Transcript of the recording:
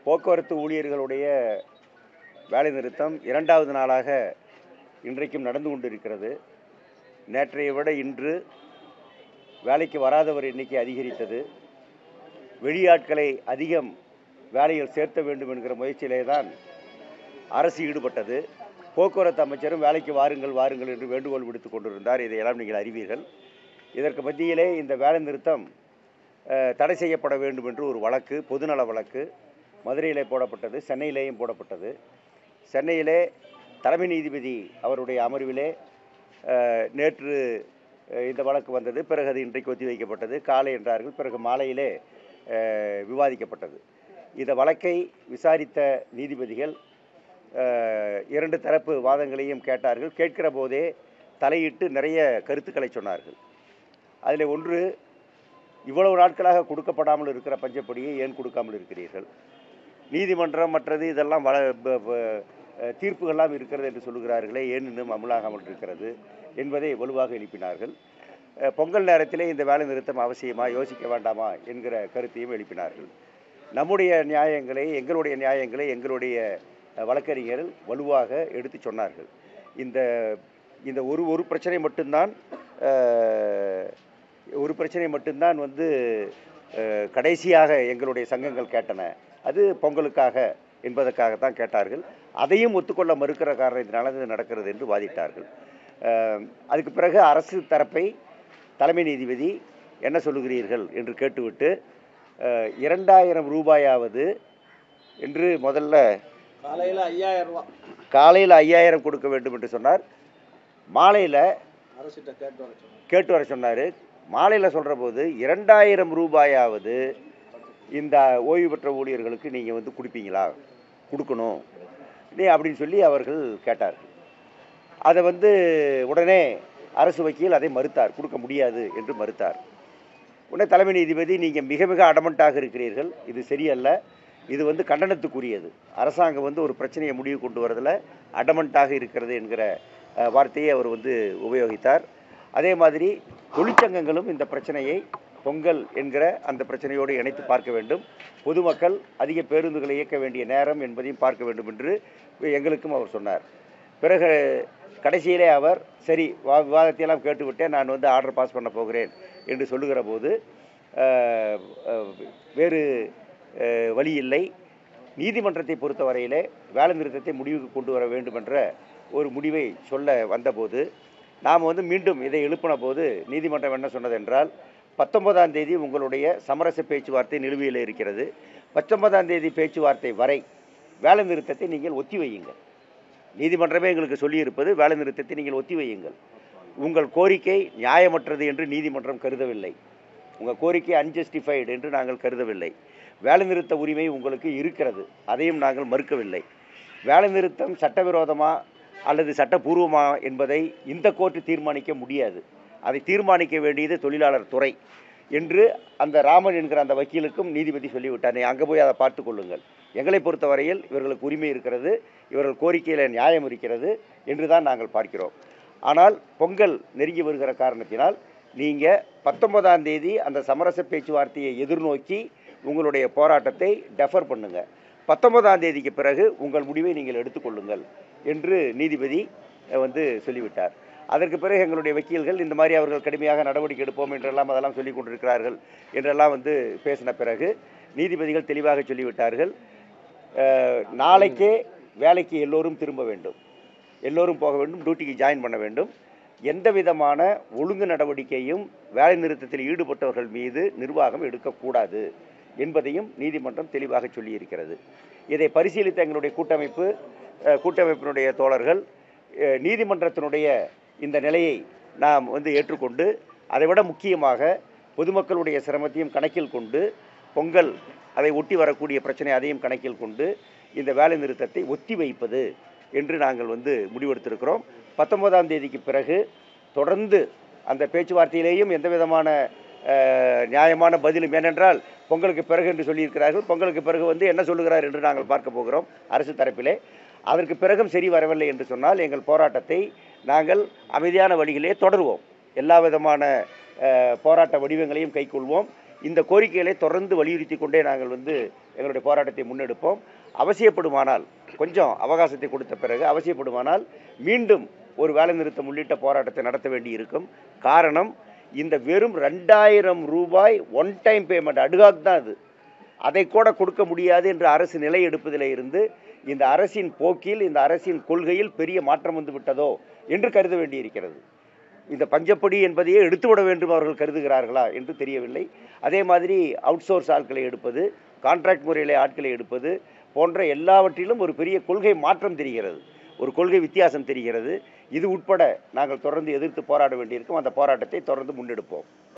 போக்குவரத்து ஊழியர்களுடைய வேலைநிறுத்தம் இரண்டாவது நாளாக இன்றைக்கும் நடந்து கொண்டிருக்கிறது. நேற்றைய விட இன்று வேலைக்கு வராதவர் எண்ணிக்கை அதிகரித்தது. வெளியாட்களை அதிகம் வேலையில் சேர்த்த வேண்டும் என்கிற முயற்சியிலே தான் அரசு ஈடுபட்டது. போக்குவரத்து அமைச்சரும் வேலைக்கு வாருங்கள் வாருங்கள் என்று வேண்டுகோள் விடுத்துக் கொண்டிருந்தார். இதையெல்லாம் நீங்கள் அறிவீர்கள். இதற்கு மத்தியிலே இந்த வேலை நிறுத்தம் தடை செய்யப்பட வேண்டும் என்று ஒரு வழக்கு, பொதுநல வழக்கு மதுரையிலே போடப்பட்டது, சென்னையிலேயும் போடப்பட்டது. சென்னையிலே தலைமை நீதிபதி அவருடைய அமர்விலே நேற்று இந்த வழக்கு வந்தது. பிறகு அது இன்றைக்கு ஒத்திவைக்கப்பட்டது. காலை என்றார்கள், பிறகு மாலையிலே விவாதிக்கப்பட்டது. இந்த வழக்கை விசாரித்த நீதிபதிகள் இரண்டு தரப்பு வாதங்களையும் கேட்டார்கள். கேட்கிற போதே தலையிட்டு நிறைய கருத்துக்களை சொன்னார்கள். அதில் ஒன்று, இவ்வளவு நாட்களாக கொடுக்கப்படாமல் இருக்கிற பஞ்சப்படியை ஏன் கொடுக்காமல் இருக்கிறீர்கள்? நீதிமன்றம் மற்றது இதெல்லாம் தீர்ப்புகள்லாம் இருக்கிறது என்று சொல்லுகிறார்களே, ஏன் இன்னும் அமலாகாமல் இருக்கிறது என்பதை வலுவாக எழுப்பினார்கள். பொங்கல் நேரத்திலே இந்த வேலை நிறுத்தம் அவசியமா, யோசிக்க வேண்டாமா என்கிற கருத்தையும் எழுப்பினார்கள். நம்முடைய நியாயங்களை, எங்களுடைய நியாயங்களை எங்களுடைய வழக்கறிஞர்கள் வலுவாக எடுத்து சொன்னார்கள். இந்த இந்த ஒரு பிரச்சனை மட்டும்தான் வந்து கடைசியாக எங்களுடைய சங்கங்கள் கேட்டன. அது பொங்கலுக்காக என்பதற்காகத்தான் கேட்டார்கள். அதையும் ஒத்துக்கொள்ள மறுக்கிற காரணத்தினால இது நடக்கிறது என்று வாதிட்டார்கள். அதுக்கு பிறகு அரசு தரப்பை தலைமை நீதிபதி என்ன சொல்லுகிறீர்கள் என்று கேட்டுவிட்டு 2000 ரூபாயாவது என்று முதல்ல காலையில் 5000 கொடுக்க வேண்டும் என்று சொன்னார். மாலையில் கேட்டு வர சொன்னார். மாலையில் சொல்கிற போது 2000 ரூபாயாவது இந்த ஓய்வு பெற்ற ஊழியர்களுக்கு நீங்கள் வந்து கொடுப்பீங்களா, கொடுக்கணும் அப்படின்னு சொல்லி அவர்கள் கேட்டார்கள். அதை வந்து உடனே அரசு வக்கீல் அதை மறுத்தார், கொடுக்க முடியாது என்று மறுத்தார். உடனே தலைமை நீதிபதி, நீங்கள் மிக மிக அடமண்டாக இருக்கிறீர்கள், இது சரியல்ல, இது வந்து கண்டனத்துக்குரியது, அரசாங்கம் வந்து ஒரு பிரச்சனையை முடிவு கொண்டு வரதில் அடமண்டாக இருக்கிறது என்கிற வார்த்தையை அவர் வந்து உபயோகித்தார். அதே மாதிரி தொழிற்சங்கங்களும் இந்த பிரச்சனையை பொங்கல் என்கிற அந்த பிரச்சனையோடு இணைத்து பார்க்க வேண்டும், பொதுமக்கள் அதிக பேருந்துகளை இயக்க வேண்டிய நேரம் என்பதையும் பார்க்க வேண்டும் என்று எங்களுக்கும் அவர் சொன்னார். பிறகு கடைசியிலே அவர் சரி விவாதத்தையெல்லாம் கேட்டுவிட்டேன், நான் வந்து ஆர்டர் பாஸ் பண்ண போகிறேன் என்று சொல்லுகிற போது வேறு வழி இல்லை. நீதிமன்றத்தை பொறுத்தவரையிலே வேலை நிறுத்தத்தை முடிவுக்கு கொண்டு வர வேண்டும் என்ற ஒரு முடிவை சொல்ல வந்தபோது நாம் வந்து மீண்டும் இதை எழுப்பின போது நீதிமன்றம் என்ன சொன்னது என்றால், 19ஆம் தேதி உங்களுடைய சமரச பேச்சுவார்த்தை நிலுவையில் இருக்கிறது, 19ஆம் தேதி பேச்சுவார்த்தை வரை வேலை நிறுத்தத்தை நீங்கள் ஒத்தி வையுங்கள். நீதிமன்றமே எங்களுக்கு சொல்லியிருப்பது, வேலை நிறுத்தத்தை நீங்கள் ஒத்தி வையுங்கள். உங்கள் கோரிக்கை நியாயமற்றது என்று நீதிமன்றம் கருதவில்லை, உங்கள் கோரிக்கை அன்ஜஸ்டிஃபைடு என்று நாங்கள் கருதவில்லை. வேலை நிறுத்த உரிமை உங்களுக்கு இருக்கிறது, அதையும் நாங்கள் மறுக்கவில்லை. வேலை நிறுத்தம் சட்டவிரோதமா அல்லது சட்டபூர்வமா என்பதை இந்த கோர்ட்டு தீர்மானிக்க முடியாது, அதை தீர்மானிக்க வேண்டியது தொழிலாளர் துறை என்று அந்த ராமன் என்கிற அந்த வக்கீலுக்கும் நீதிபதி சொல்லிவிட்டார். அங்கே போய் அதை பார்த்து கொள்ளுங்கள், எங்களை பொறுத்தவரையில் இவர்களுக்கு உரிமை இருக்கிறது, இவர்கள் கோரிக்கையில் நியாயம் இருக்கிறது என்று தான் நாங்கள் பார்க்கிறோம். ஆனால் பொங்கல் நெருங்கி வருகிற காரணத்தினால் நீங்கள் 19ஆம் தேதி அந்த சமரச பேச்சுவார்த்தையை எதிர்நோக்கி உங்களுடைய போராட்டத்தை டெஃபர் பண்ணுங்கள், 19ஆம் தேதிக்கு பிறகு உங்கள் முடிவை நீங்கள் எடுத்துக்கொள்ளுங்கள் என்று நீதிபதி வந்து சொல்லிவிட்டார். அதற்கு பிறகு எங்களுடைய வக்கீல்கள் இந்த மாதிரி அவர்கள் கடுமையாக நடவடிக்கை எடுப்போம் என்றெல்லாம் அதெல்லாம் சொல்லிக் கொண்டிருக்கிறார்கள் என்றெல்லாம் வந்து பேசின பிறகு நீதிபதிகள் தெளிவாக சொல்லிவிட்டார்கள், நாளைக்கே வேலைக்கு எல்லோரும் திரும்ப வேண்டும், எல்லோரும் போக வேண்டும், டியூட்டிக்கு ஜாயின் பண்ண வேண்டும், எந்த விதமான ஒழுங்கு நடவடிக்கையும் வேலை நிறுத்தத்தில் ஈடுபட்டவர்கள் மீது நிர்வாகம் எடுக்கக்கூடாது என்பதையும் நீதிமன்றம் தெளிவாக சொல்லியிருக்கிறது. இதை பரிசீலித்த எங்களுடைய கூட்டமைப்பினுடைய தோழர்கள் நீதிமன்றத்தினுடைய இந்த நிலையை நாம் வந்து ஏற்றுக்கொண்டு, அதைவிட முக்கியமாக பொதுமக்களுடைய சிரமத்தையும் கணக்கில் கொண்டு, பொங்கல் அதை ஒட்டி வரக்கூடிய பிரச்சனை அதையும் கணக்கில் கொண்டு இந்த வேலை நிறுத்தத்தை ஒத்தி வைப்பது என்று நாங்கள் வந்து முடிவெடுத்திருக்கிறோம். 19ஆம் தேதிக்கு பிறகு தொடர்ந்து அந்த பேச்சுவார்த்தையிலேயும் எந்த விதமான நியாயமான பதிலும், ஏனென்றால் பொங்கலுக்கு பிறகு என்று சொல்லியிருக்கிறார்கள், பொங்கலுக்கு பிறகு வந்து என்ன சொல்லுகிறார் என்று நாங்கள் பார்க்க போகிறோம் அரசு தரப்பிலே. அதற்கு பிறகும் சரி வரவில்லை என்று சொன்னால் எங்கள் போராட்டத்தை நாங்கள் அமைதியான வழியிலே தொடருவோம், எல்லா விதமான போராட்ட வடிவங்களையும் கைக்கொள்வோம். இந்த கோரிக்கைகளை தொடர்ந்து வலியுறுத்தி கொண்டே நாங்கள் வந்து எங்களுடைய போராட்டத்தை முன்னெடுப்போம். அவசியப்படுமானால் கொஞ்சம் அவகாசத்தை கொடுத்த பிறகு அவசியப்படுமானால் மீண்டும் ஒரு வேலைநிறுத்தம் உள்ளிட்ட போராட்டத்தை நடத்த வேண்டி இருக்கும். காரணம், இந்த வெறும் 2000 ரூபாய் ஒன் டைம் பேமெண்ட் அடுகாக் தான் அது. அதை கூட கொடுக்க முடியாது என்று அரசு நிலை எடுப்பதில் இருந்து இந்த அரசின் போக்கில், இந்த அரசின் கொள்கையில் பெரிய மாற்றம் வந்து விட்டதோ என்று கருத வேண்டியிருக்கிறது. இந்த பஞ்சப்படி என்பதையே எடுத்துவிட வேண்டும் அவர்கள் கருதுகிறார்களா என்று தெரியவில்லை. அதே மாதிரி அவுட் சோர்ஸ் ஆட்களை எடுப்பது, கான்ட்ராக்ட் முறையில் ஆட்களை எடுப்பது போன்ற எல்லாவற்றிலும் ஒரு பெரிய கொள்கை மாற்றம் தெரிகிறது, ஒரு கொள்கை வித்தியாசம் தெரிகிறது. இது உட்பட நாங்கள் தொடர்ந்து எதிர்த்து போராட வேண்டியிருக்கும். அந்த போராட்டத்தை தொடர்ந்து முன்னெடுப்போம்.